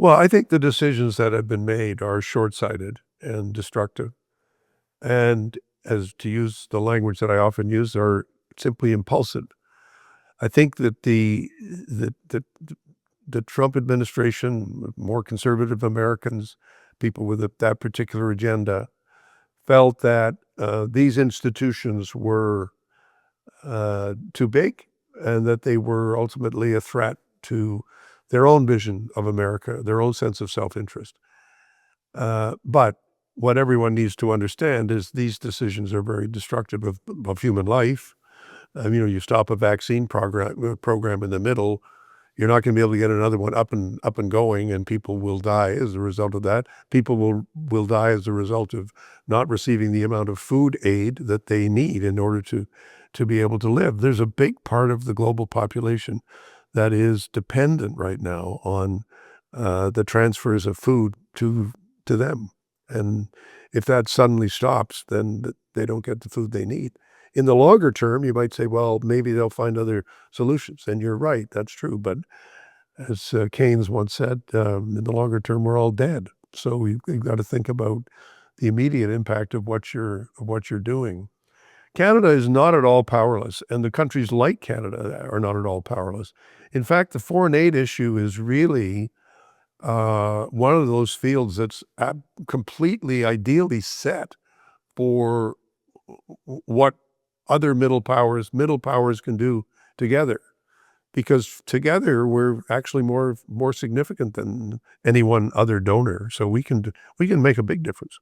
Well, I think the decisions that have been made are short-sighted and destructive, and as to use the language that I often use, are simply impulsive. I think that the Trump administration, more conservative Americans, people with that particular agenda, felt that these institutions were too big and that they were ultimately a threat to their own vision of America, their own sense of self-interest. But what everyone needs to understand is these decisions are very destructive of human life. You stop a vaccine program in the middle, you're not going to be able to get another one up and going, and people will die as a result of that. People will die as a result of not receiving the amount of food aid that they need in order to be able to live. There's a big part of the global population that is dependent right now on the transfers of food to them, and if that suddenly stops, then they don't get the food they need. In the longer term, you might say, well, maybe they'll find other solutions. And you're right, that's true. But as Keynes once said, in the longer term, we're all dead. So we've got to think about the immediate impact of what you're doing. Canada is not at all powerless, and the countries like Canada are not at all powerless. In fact, the foreign aid issue is really one of those fields that's completely ideally set for what other middle powers can do together, because together we're actually more significant than any one other donor. So we can make a big difference.